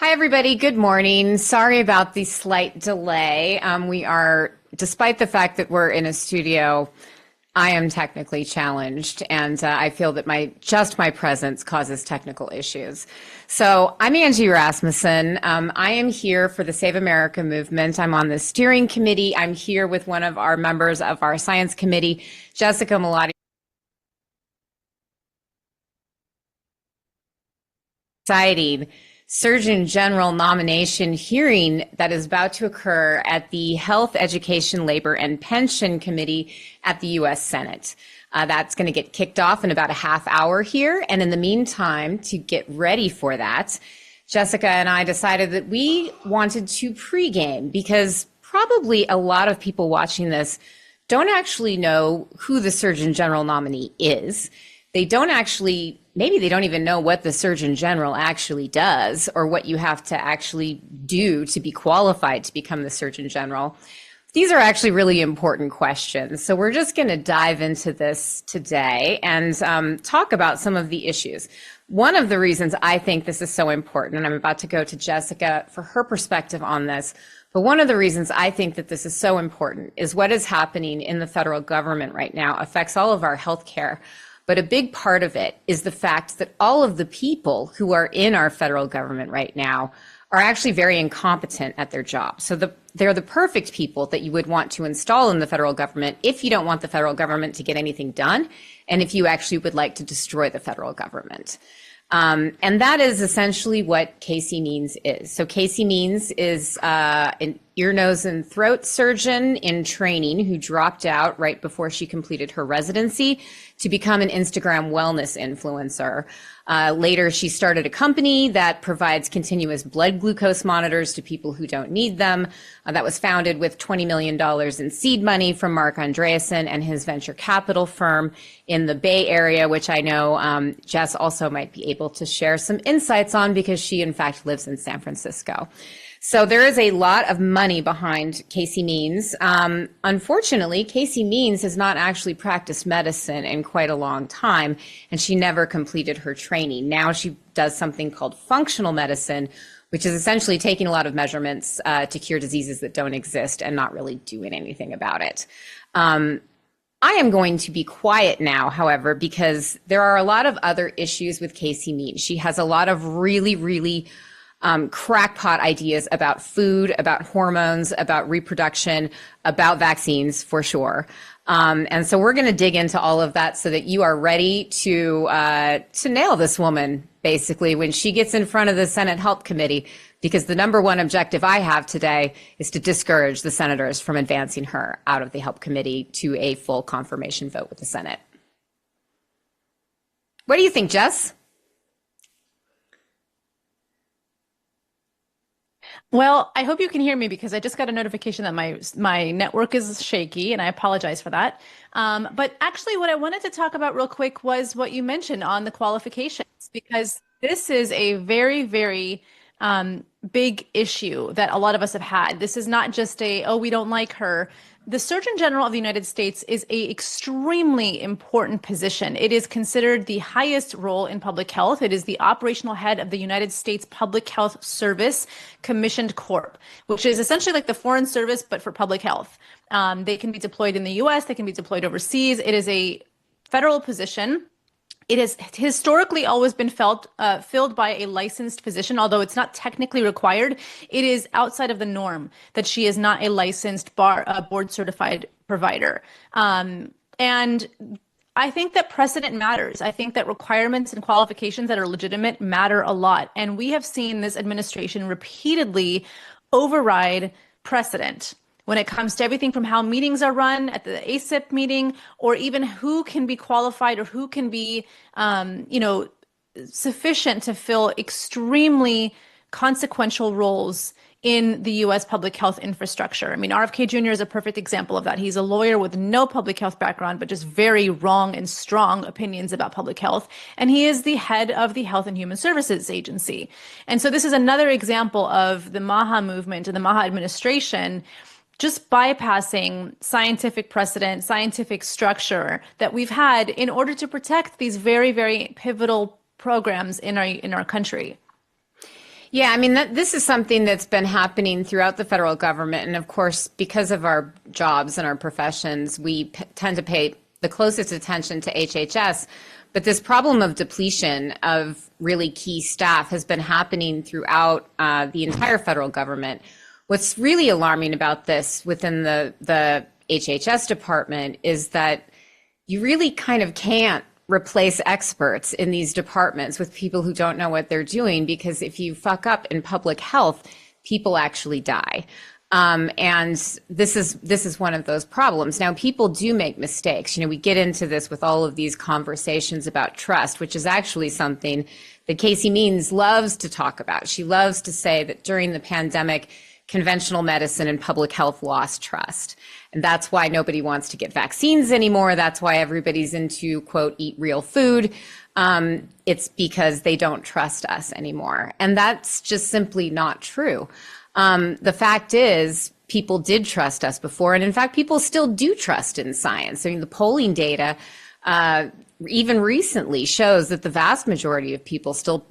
Hi, everybody. Good morning. Sorry about the slight delay. Despite the fact that we're in a studio, I am technically challenged, and I feel that my presence causes technical issues. So I'm Angie Rasmussen. I am here for the Save America movement. I'm on the steering committee. I'm here with one of our members of our science committee, Jessica Malaty. Exciting Surgeon General nomination hearing that is about to occur at the Health, Education, Labor, and Pension Committee at the U.S. Senate. That's going to get kicked off in about a half hour here. And in the meantime, to get ready for that, Jessica and I decided that we wanted to pregame because probably a lot of people watching this don't actually know who the Surgeon General nominee is. They don't actually, maybe they don't even know what the Surgeon General actually does or what you have to actually do to be qualified to become the Surgeon General. These are actually really important questions. So we're just going to dive into this today and talk about some of the issues. One of the reasons I think this is so important, and I'm about to go to Jessica for her perspective on this, but one of the reasons I think that this is so important is what is happening in the federal government right now affects all of our healthcare. But a big part of it is the fact that all of the people who are in our federal government right now are actually very incompetent at their job. So they're the perfect people that you would want to install in the federal government if you don't want the federal government to get anything done, and if you actually would like to destroy the federal government. And that is essentially what Casey Means is. So Casey Means is an ear, nose, and throat surgeon in training who dropped out right before she completed her residency to become an Instagram wellness influencer. Later, she started a company that provides continuous blood glucose monitors to people who don't need them. That was founded with $20 million in seed money from Mark Andreessen and his venture capital firm in the Bay Area, which I know Jess also might be able to share some insights on because she, in fact, lives in San Francisco. So there is a lot of money behind Casey Means. Unfortunately, Casey Means has not actually practiced medicine in quite a long time, and she never completed her training. Now she does something called functional medicine, which is essentially taking a lot of measurements to cure diseases that don't exist and not really doing anything about it. I am going to be quiet now, however, because there are a lot of other issues with Casey Means. She has a lot of really crackpot ideas about food, about hormones, about reproduction, about vaccines for sure. And so we're going to dig into all of that so that you are ready to nail this woman, basically, when she gets in front of the Senate Health Committee, because the number one objective I have today is to discourage the senators from advancing her out of the Health Committee to a full confirmation vote with the Senate. What do you think, Jess? Well, I hope you can hear me because I just got a notification that my network is shaky, and I apologize for that. But actually, what I wanted to talk about real quick was what you mentioned on the qualifications, because this is a very big issue that a lot of us have had. This is not just oh, we don't like her. The Surgeon General of the United States is an extremely important position. It is considered the highest role in public health. It is the operational head of the United States Public Health Service Commissioned Corp, which is essentially like the Foreign Service, but for public health. They can be deployed in the US, they can be deployed overseas. It is a federal position. It has historically always been filled by a licensed physician, although it's not technically required. It is outside of the norm that she is not a licensed board certified provider. And I think that precedent matters. I think that requirements and qualifications that are legitimate matter a lot. And we have seen this administration repeatedly override precedent when it comes to everything from how meetings are run at the ACIP meeting, or even who can be qualified or who can be, sufficient to fill extremely consequential roles in the U.S. public health infrastructure. I mean, RFK Jr. is a perfect example of that. He's a lawyer with no public health background, but just very wrong and strong opinions about public health. And he is the head of the Health and Human Services Agency. And so this is another example of the MAHA movement and the MAHA administration just bypassing scientific precedent, scientific structure that we've had in order to protect these very pivotal programs in our country. Yeah, I mean, this is something that's been happening throughout the federal government. And of course, because of our jobs and our professions, we tend to pay the closest attention to HHS. But this problem of depletion of really key staff has been happening throughout the entire federal government. What's really alarming about this within the HHS department is that you really kind of can't replace experts in these departments with people who don't know what they're doing, because if you fuck up in public health, people actually die. And this is one of those problems. Now, people do make mistakes. We get into this with all of these conversations about trust, which is actually something that Casey Means loves to talk about. She loves to say that during the pandemic, conventional medicine and public health lost trust. And that's why nobody wants to get vaccines anymore. That's why everybody's into, quote, eat real food. It's because they don't trust us anymore. And that's just simply not true. The fact is, people did trust us before. And in fact, people still do trust in science. I mean, the polling data, even recently, shows that the vast majority of people still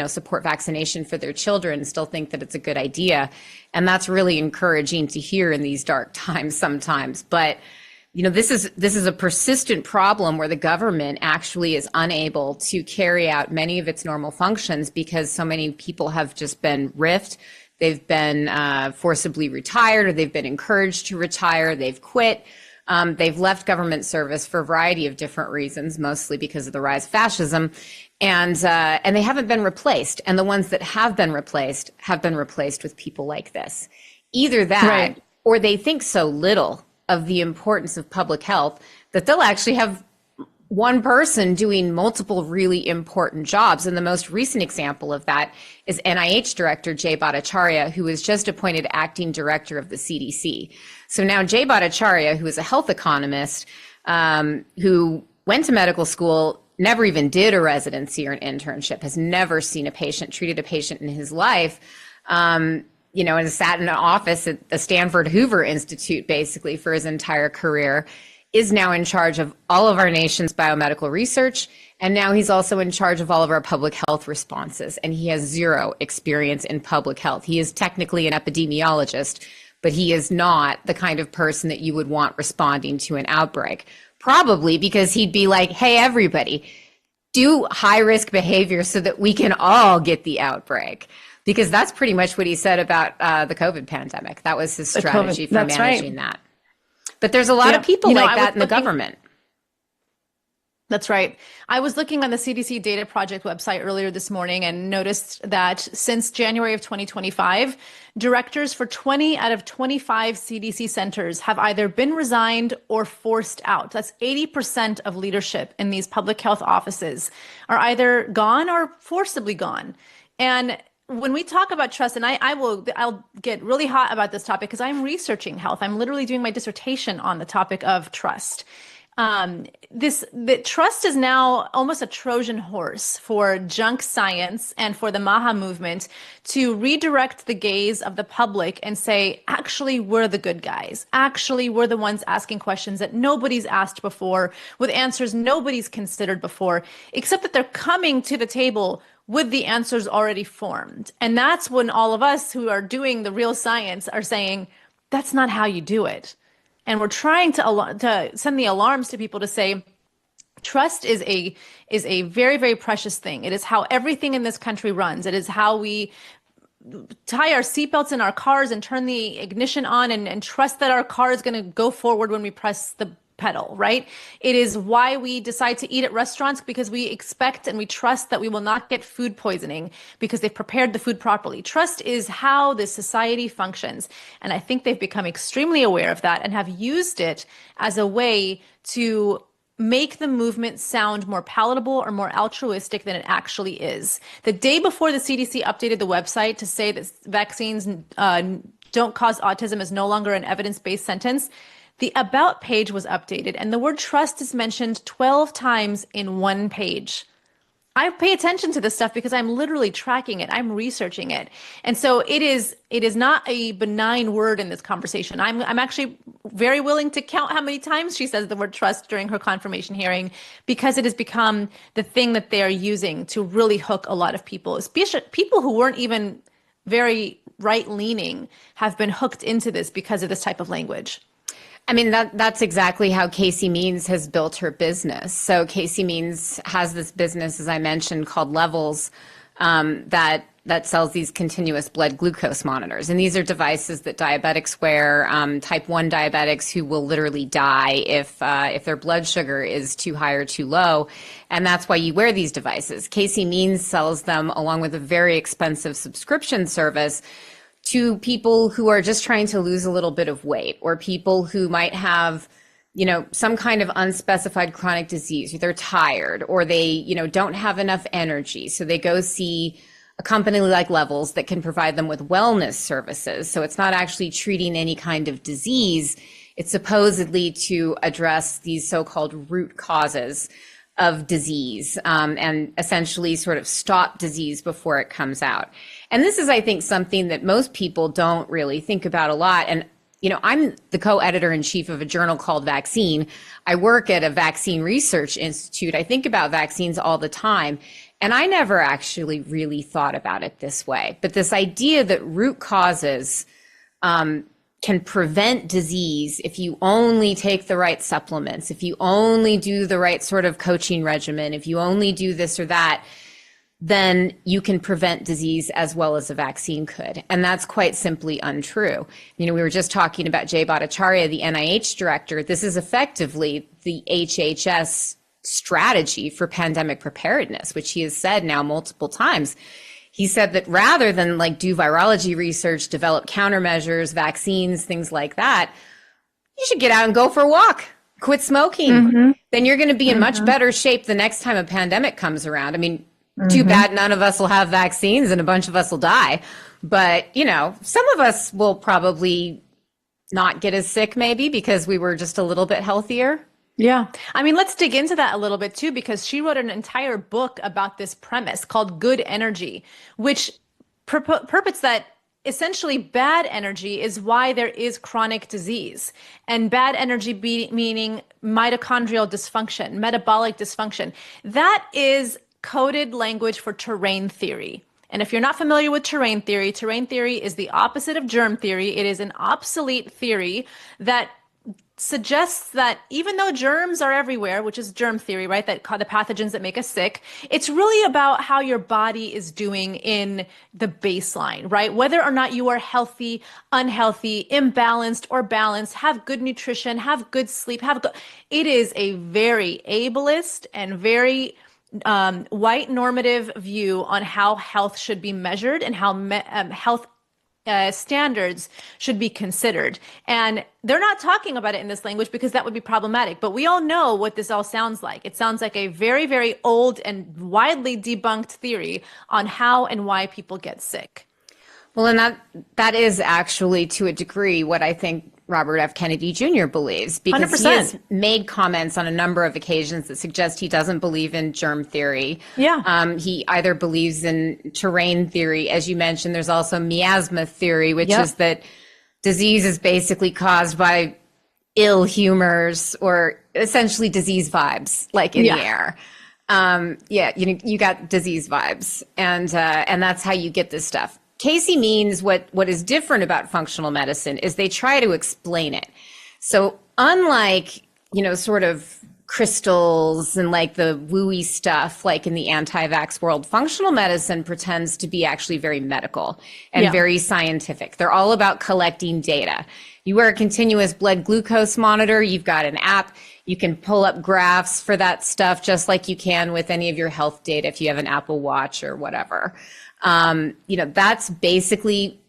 support vaccination for their children, still think that it's a good idea. And that's really encouraging to hear in these dark times sometimes. But, this is a persistent problem where the government actually is unable to carry out many of its normal functions because so many people have just been riffed. They've been forcibly retired, or they've been encouraged to retire. They've quit. They've left government service for a variety of different reasons, mostly because of the rise of fascism. And they haven't been replaced. And the ones that have been replaced with people like this. Either that, right, or they think so little of the importance of public health that they'll actually have one person doing multiple really important jobs. And the most recent example of that is NIH Director Jay Bhattacharya, who was just appointed acting director of the CDC. So now Jay Bhattacharya, who is a health economist, who went to medical school, never even did a residency or an internship, has never seen a patient, treated a patient in his life, and sat in an office at the Stanford Hoover Institute basically for his entire career, is now in charge of all of our nation's biomedical research. And now he's also in charge of all of our public health responses. And he has zero experience in public health. He is technically an epidemiologist, but he is not the kind of person that you would want responding to an outbreak. Probably because he'd be like, hey, everybody, do high risk behavior so that we can all get the outbreak. Because that's pretty much what he said about the COVID pandemic. That was his strategy for managing that. But there's a lot of people like that in the government. That's right. I was looking on the CDC Data Project website earlier this morning and noticed that since January of 2025, directors for 20 out of 25 CDC centers have either been resigned or forced out. That's 80% of leadership in these public health offices are either gone or forcibly gone. And when we talk about trust, and I'll get really hot about this topic because I'm researching health. I'm literally doing my dissertation on the topic of trust. The trust is now almost a Trojan horse for junk science and for the MAHA movement to redirect the gaze of the public and say, actually, we're the good guys. Actually, we're the ones asking questions that nobody's asked before, with answers nobody's considered before, except that they're coming to the table with the answers already formed. And that's when all of us who are doing the real science are saying, that's not how you do it. And we're trying to send the alarms to people to say, trust is a very, very precious thing. It is how everything in this country runs. It is how we tie our seatbelts in our cars and turn the ignition on and trust that our car is going to go forward when we press the pedal, right? It is why we decide to eat at restaurants, because we expect and we trust that we will not get food poisoning because they've prepared the food properly. Trust is how this society functions. And I think they've become extremely aware of that and have used it as a way to make the movement sound more palatable or more altruistic than it actually is. The day before the CDC updated the website to say that vaccines don't cause autism is no longer an evidence-based sentence, the About page was updated and the word trust is mentioned 12 times in one page. I pay attention to this stuff because I'm literally tracking it. I'm researching it. And so it is not a benign word in this conversation. I'm actually very willing to count how many times she says the word trust during her confirmation hearing, because it has become the thing that they are using to really hook a lot of people, especially people who weren't even very right-leaning have been hooked into this because of this type of language. I mean, that's exactly how Casey Means has built her business. So Casey Means has this business, as I mentioned, called Levels, that sells these continuous blood glucose monitors. And these are devices that diabetics wear, type 1 diabetics who will literally die if their blood sugar is too high or too low. And that's why you wear these devices. Casey Means sells them along with a very expensive subscription service to people who are just trying to lose a little bit of weight, or people who might have, some kind of unspecified chronic disease, or they're tired, or they, don't have enough energy. So they go see a company like Levels that can provide them with wellness services. So it's not actually treating any kind of disease. It's supposedly to address these so-called root causes of disease, and essentially sort of stop disease before it comes out. And this is, I think, something that most people don't really think about a lot. And, I'm the co-editor-in-chief of a journal called Vaccine. I work at a vaccine research institute. I think about vaccines all the time. And I never actually really thought about it this way. But this idea that root causes can prevent disease if you only take the right supplements, if you only do the right sort of coaching regimen, if you only do this or that, then you can prevent disease as well as a vaccine could. And that's quite simply untrue. We were just talking about Jay Bhattacharya, the NIH director. This is effectively the HHS strategy for pandemic preparedness, which he has said now multiple times. He said that rather than do virology research, develop countermeasures, vaccines, things like that, you should get out and go for a walk, quit smoking. Mm-hmm. Then you're going to be in much better shape the next time a pandemic comes around. I mean, too bad none of us will have vaccines and a bunch of us will die. But, some of us will probably not get as sick maybe because we were just a little bit healthier. Yeah. I mean, let's dig into that a little bit too, because she wrote an entire book about this premise called Good Energy, which purports that essentially bad energy is why there is chronic disease, and bad energy meaning mitochondrial dysfunction, metabolic dysfunction. That is coded language for terrain theory. And if you're not familiar with terrain theory is the opposite of germ theory. It is an obsolete theory that suggests that even though germs are everywhere, which is germ theory, right? That the pathogens that make us sick, it's really about how your body is doing in the baseline, right? Whether or not you are healthy, unhealthy, imbalanced, or balanced, have good nutrition, have good sleep, it is a very ableist and very white normative view on how health should be measured and how health standards should be considered. And they're not talking about it in this language because that would be problematic. But we all know what this all sounds like. It sounds like a very, very old and widely debunked theory on how and why people get sick. Well, and that is actually to a degree what I think Robert F. Kennedy Jr. believes, because 100%. He has made comments on a number of occasions that suggest he doesn't believe in germ theory. Yeah. He either believes in terrain theory, as you mentioned. There's also miasma theory, which is that disease is basically caused by ill humors or essentially disease vibes, like in the air. You got disease vibes, and that's how you get this stuff. Casey Means what is different about functional medicine is they try to explain it. So unlike, sort of crystals and the wooey stuff, like in the anti-vax world, functional medicine pretends to be actually very medical and very scientific. They're all about collecting data. You wear a continuous blood glucose monitor, you've got an app, you can pull up graphs for that stuff just like you can with any of your health data if you have an Apple Watch or whatever. That's basically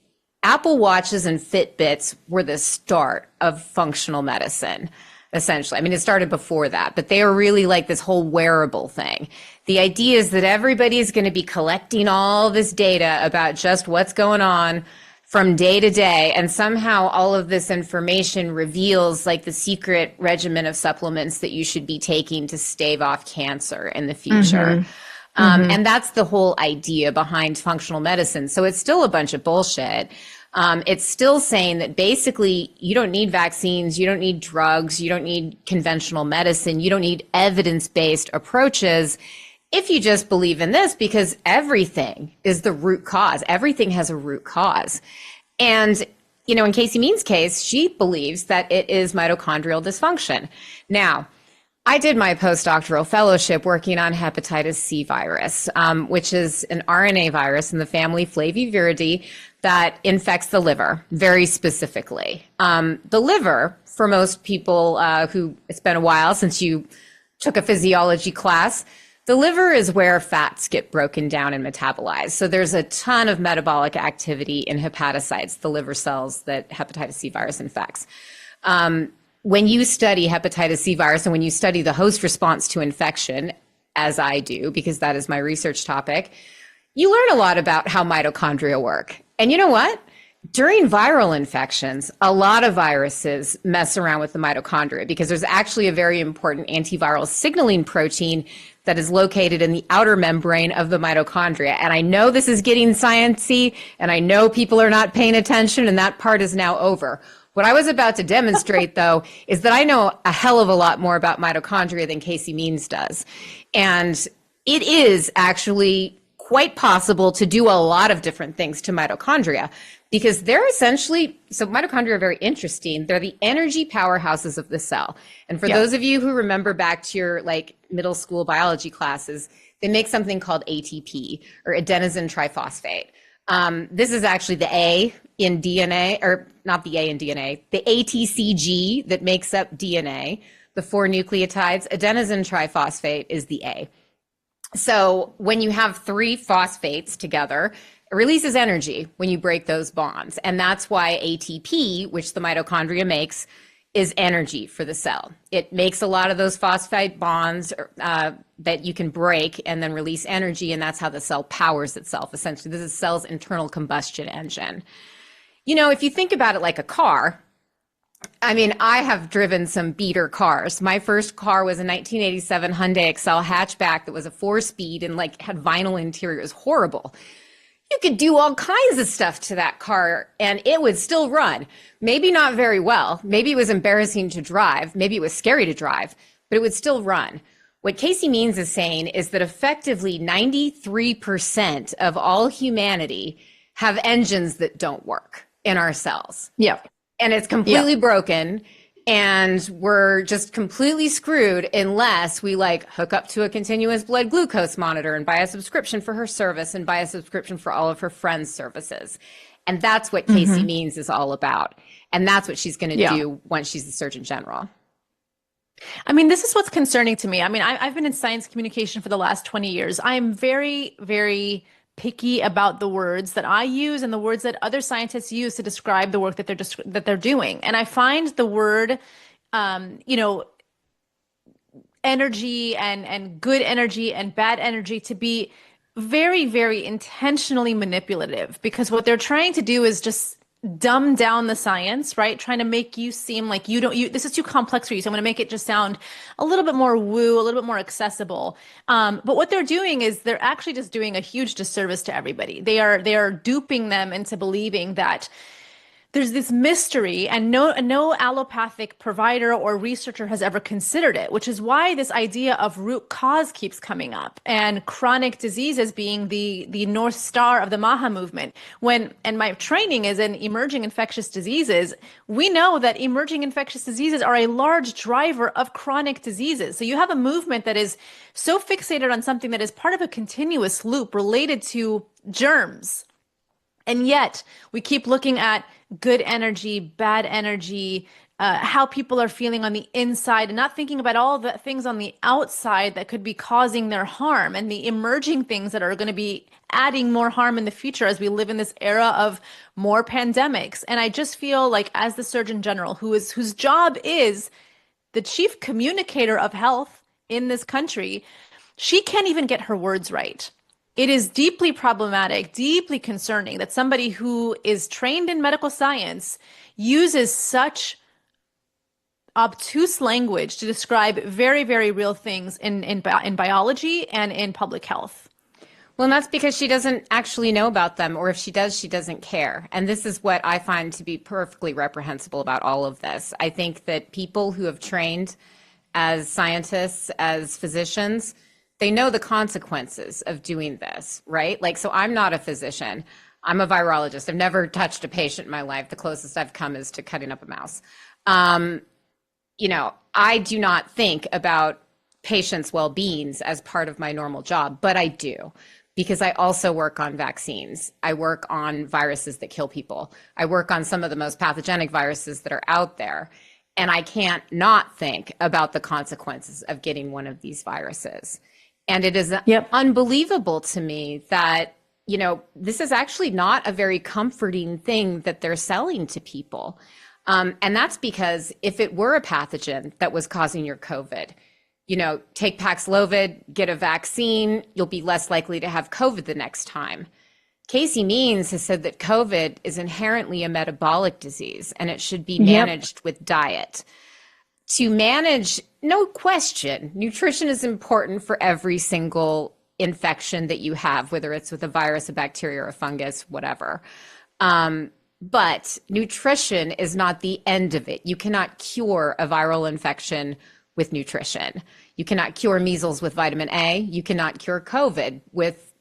Apple Watches and Fitbits were the start of functional medicine, essentially. I mean, it started before that, but they are really like this whole wearable thing. The idea is that everybody's going to be collecting all this data about just what's going on from day to day. And somehow all of this information reveals the secret regimen of supplements that you should be taking to stave off cancer in the future. And that's the whole idea behind functional medicine. So it's still a bunch of bullshit. It's still saying that basically you don't need vaccines, you don't need drugs, you don't need conventional medicine, you don't need evidence-based approaches if you just believe in this, because everything is the root cause, everything has a root cause. And, in Casey Means' case, she believes that it is mitochondrial dysfunction. Now, I did my postdoctoral fellowship working on hepatitis C virus, which is an RNA virus in the family Flaviviridae that infects the liver very specifically. The liver, for most people who it's been a while since you took a physiology class, the liver is where fats get broken down and metabolized. So there's a ton of metabolic activity in hepatocytes, the liver cells that hepatitis C virus infects. When you study hepatitis C virus and when you study the host response to infection, as I do, because that is my research topic, you learn a lot about how mitochondria work. And you know what? During viral infections, a lot of viruses mess around with the mitochondria because there's actually a very important antiviral signaling protein that is located in the outer membrane of the mitochondria. And I know this is getting sciencey, and I know people are not paying attention, and that part is now over. What I was about to demonstrate, though, is that I know a hell of a lot more about mitochondria than Casey Means does. And it is actually quite possible to do a lot of different things to mitochondria because they're essentially, so mitochondria are very interesting. They're the energy powerhouses of the cell. And for those of you who remember back to your middle school biology classes, they make something called ATP or adenosine triphosphate. This is actually the A in DNA, or not the A in DNA, the ATCG that makes up DNA, the 4 nucleotides. Adenosine triphosphate is the A. So when you have 3 phosphates together, it releases energy when you break those bonds. And that's why ATP, which the mitochondria makes, is energy for the cell. It makes a lot of those phosphate bonds that you can break and then release energy, and that's how the cell powers itself, essentially. This is the cell's internal combustion engine. If you think about it like a car, I have driven some beater cars. My first car was a 1987 Hyundai Excel hatchback that was a 4-speed and had vinyl interior. It was horrible. You could do all kinds of stuff to that car and it would still run. Maybe not very well. Maybe it was embarrassing to drive. Maybe it was scary to drive, but it would still run. What Casey Means is saying is that effectively 93% of all humanity have engines that don't work in our cells. Yeah. And it's completely broken, and we're just completely screwed unless we hook up to a continuous blood glucose monitor and buy a subscription for her service and buy a subscription for all of her friends' services. And that's what Casey Means is all about. And that's what she's going to do once she's the Surgeon General. This is what's concerning to me. I've been in science communication for the last 20 years. I'm very, very picky about the words that I use and the words that other scientists use to describe the work that they're doing. And I find the word, energy and good energy and bad energy to be very, very intentionally manipulative, because what they're trying to do is just dumb down the science, right? Trying to make you seem like this is too complex for you. So I'm going to make it just sound a little bit more woo, a little bit more accessible. But what they're doing is they're actually just doing a huge disservice to everybody. They are duping them into believing that there's this mystery, and no allopathic provider or researcher has ever considered it, which is why this idea of root cause keeps coming up, and chronic diseases being the North Star of the MAHA movement. And my training is in emerging infectious diseases. We know that emerging infectious diseases are a large driver of chronic diseases. So you have a movement that is so fixated on something that is part of a continuous loop related to germs. And yet we keep looking at good energy, bad energy, how people are feeling on the inside, and not thinking about all the things on the outside that could be causing their harm, and the emerging things that are going to be adding more harm in the future as we live in this era of more pandemics. And I just feel like, as the Surgeon General, whose job is the chief communicator of health in this country, she can't even get her words right. It is deeply problematic, deeply concerning that somebody who is trained in medical science uses such obtuse language to describe very, very real things in biology and in public health. Well, and that's because she doesn't actually know about them, or if she does, she doesn't care. And this is what I find to be perfectly reprehensible about all of this. I think that people who have trained as scientists, as physicians, they know the consequences of doing this, right? Like, so I'm not a physician. I'm a virologist. I've never touched a patient in my life. The closest I've come is to cutting up a mouse. You know, I do not think about patients' well-beings as part of my normal job, but I do, because I also work on vaccines. I work on viruses that kill people. I work on some of the most pathogenic viruses that are out there. And I can't not think about the consequences of getting one of these viruses. And it is unbelievable to me that, you know, this is actually not a very comforting thing that they're selling to people. And that's because if it were a pathogen that was causing your COVID, you know, take Paxlovid, get a vaccine, you'll be less likely to have COVID the next time. Casey Means has said that COVID is inherently a metabolic disease and it should be managed with diet. To manage, no question, nutrition is important for every single infection that you have, whether it's with a virus, a bacteria, or a fungus, whatever. But nutrition is not the end of it. You cannot cure a viral infection with nutrition. You cannot cure measles with vitamin A. You cannot cure COVID with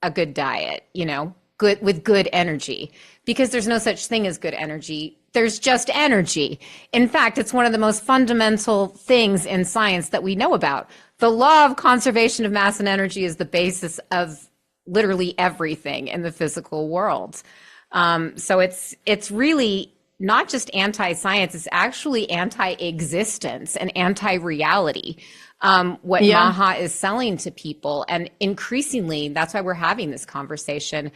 a good diet, you know, with good energy, because there's no such thing as good energy. There's just energy. In fact, it's one of the most fundamental things in science that we know about. The law of conservation of mass and energy is the basis of literally everything in the physical world. So it's really not just anti-science, it's actually anti-existence and anti-reality. What MAHA is selling to people. And increasingly, that's why we're having this conversation.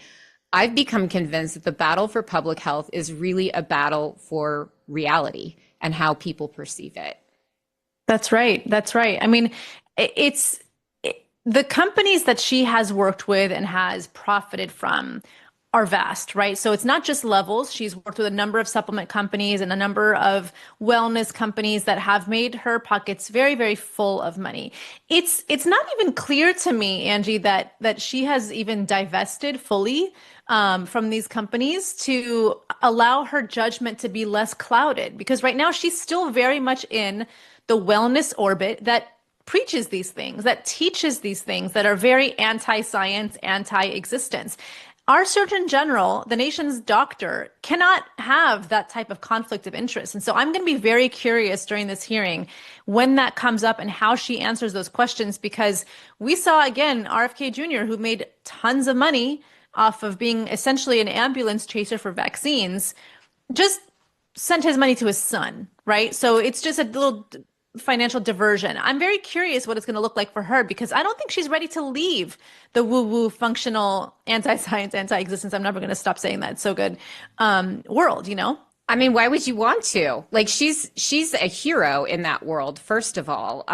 I've become convinced that the battle for public health is really a battle for reality and how people perceive it. That's right. That's right. I mean, the companies that she has worked with and has profited from are vast, right? So it's not just Levels. She's worked with a number of supplement companies and a number of wellness companies that have made her pockets very, very full of money. It's not even clear to me, Angie, that she has even divested fully from these companies to allow her judgment to be less clouded, because right now she's still very much in the wellness orbit that preaches these things, that teaches these things that are very anti-science, anti-existence. Our Surgeon General, the nation's doctor, cannot have that type of conflict of interest. And so I'm going to be very curious during this hearing when that comes up and how she answers those questions, because we saw, again, RFK Jr., who made tons of money off of being essentially an ambulance chaser for vaccines, just sent his money to his son, right? So it's just a little financial diversion. I'm very curious what it's going to look like for her, because I don't think she's ready to leave the woo-woo functional anti-science, anti-existence. I'm never going to stop saying that. It's so good. World, you know? I mean, why would you want to? Like, she's a hero in that world, first of all,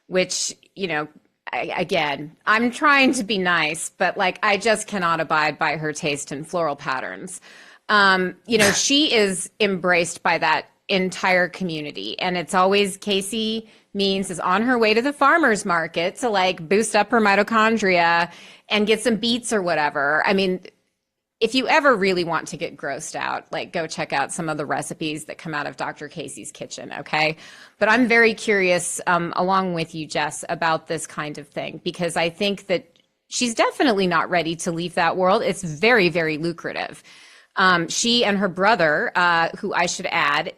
which, you know, again, I'm trying to be nice, but like, I just cannot abide by her taste in floral patterns. You know, she is embraced by that entire community. And it's always Casey Means is on her way to the farmer's market to like boost up her mitochondria and get some beets or whatever. I mean, if you ever really want to get grossed out, like go check out some of the recipes that come out of Dr. Casey's kitchen, okay? But I'm very curious, along with you, Jess, about this kind of thing, because I think that she's definitely not ready to leave that world. It's very, very lucrative. She and her brother, who I should add,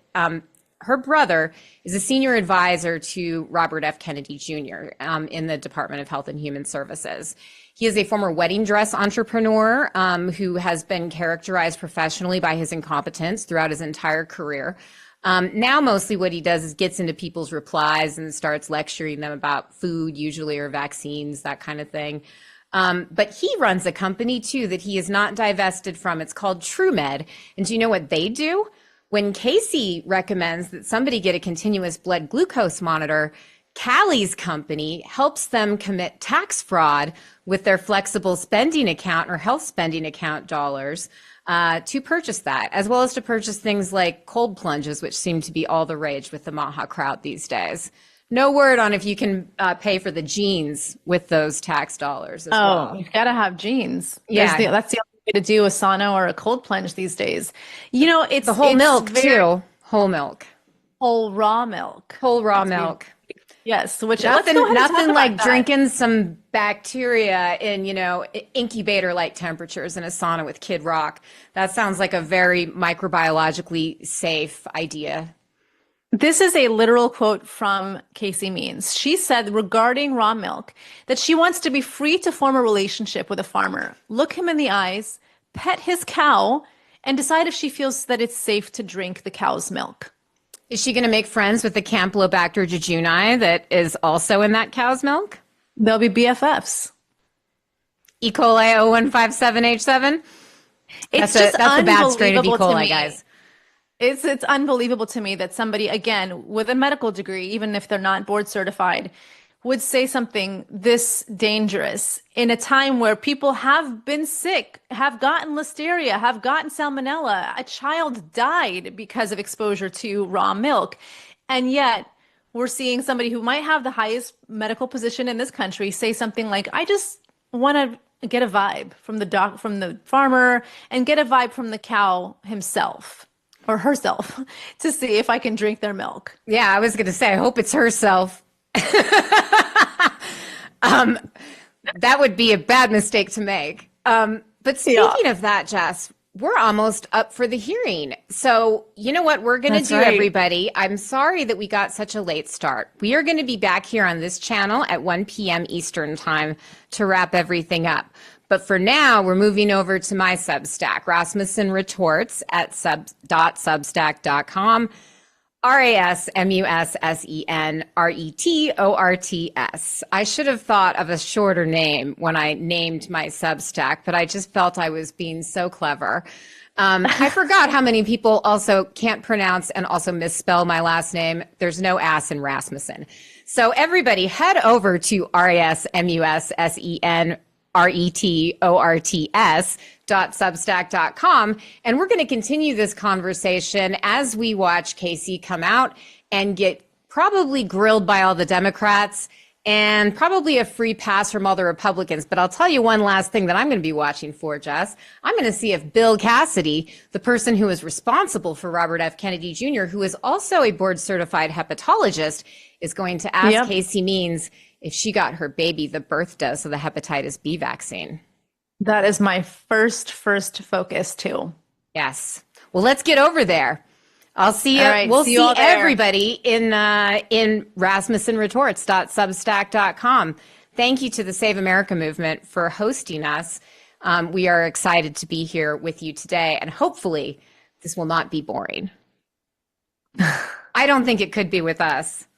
her brother is a senior advisor to Robert F. Kennedy Jr. In the Department of Health and Human Services. He is a former wedding dress entrepreneur who has been characterized professionally by his incompetence throughout his entire career. Now, mostly what he does is gets into people's replies and starts lecturing them about food, usually, or vaccines, that kind of thing. But he runs a company too that he is not divested from. It's called TrueMed. And do you know what they do? When Casey recommends that somebody get a continuous blood glucose monitor, Callie's company helps them commit tax fraud with their flexible spending account or health spending account dollars to purchase that, as well as to purchase things like cold plunges, which seem to be all the rage with the MAHA crowd these days. No word on if you can pay for the jeans with those tax dollars as well. You've got to have jeans. Yeah. That's the only way to do a sauna or a cold plunge these days. You know, it's the whole milk too. Whole milk. Whole raw milk. Whole raw milk. Yes, which let's go Nothing, ahead and talk nothing about like that. drinking some bacteria in, incubator-like temperatures in a sauna with Kid Rock. That sounds like a very microbiologically safe idea. This is a literal quote from Casey Means. She said regarding raw milk that she wants to be free to form a relationship with a farmer, look him in the eyes, pet his cow, and decide if she feels that it's safe to drink the cow's milk. Is she going to make friends with the Campylobacter jejuni that is also in that cow's milk? They'll be BFFs. E. coli 0157H7? It's That's just a bad strain of E. unbelievable to coli, me. guys. It's unbelievable to me that somebody, again, with a medical degree, even if they're not board certified, would say something this dangerous in a time where people have been sick, have gotten listeria, have gotten salmonella. A child died because of exposure to raw milk. And yet we're seeing somebody who might have the highest medical position in this country say something like, I just want to get a vibe from from the farmer and get a vibe from the cow himself or herself to see if I can drink their milk. Yeah, I was going to say, I hope it's herself. Um, that would be a bad mistake to make. But speaking of that, Jess, we're almost up for the hearing. So, you know what we're going to That's do, right. everybody? I'm sorry that we got such a late start. We are going to be back here on this channel at 1 p.m. Eastern time to wrap everything up. But for now, we're moving over to my Substack, Rasmussen Retorts at sub.substack.com. RASMUSSENRETORTS. I should have thought of a shorter name when I named my Substack, but I just felt I was being so clever. I forgot how many people also can't pronounce and also misspell my last name. There's no ass in Rasmussen. So everybody head over to RASMUSSENRETORTS.substack.com. And we're going to continue this conversation as we watch Casey come out and get probably grilled by all the Democrats and probably a free pass from all the Republicans. But I'll tell you one last thing that I'm going to be watching for, Jess. I'm going to see if Bill Cassidy, the person who is responsible for Robert F. Kennedy Jr., who is also a board certified hepatologist, is going to ask Casey Means if she got her baby the birth dose of the hepatitis B vaccine. That is my first focus too. Yes. Well, let's get over there. I'll see you. All right, We'll see see you all there. everybody in RasmussenRetorts.substack.com. Thank you to the Save America movement for hosting us. We are excited to be here with you today, and hopefully this will not be boring. I don't think it could be with us.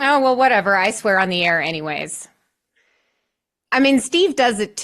Oh, well, whatever. I swear on the air anyways. I mean, Steve does it too.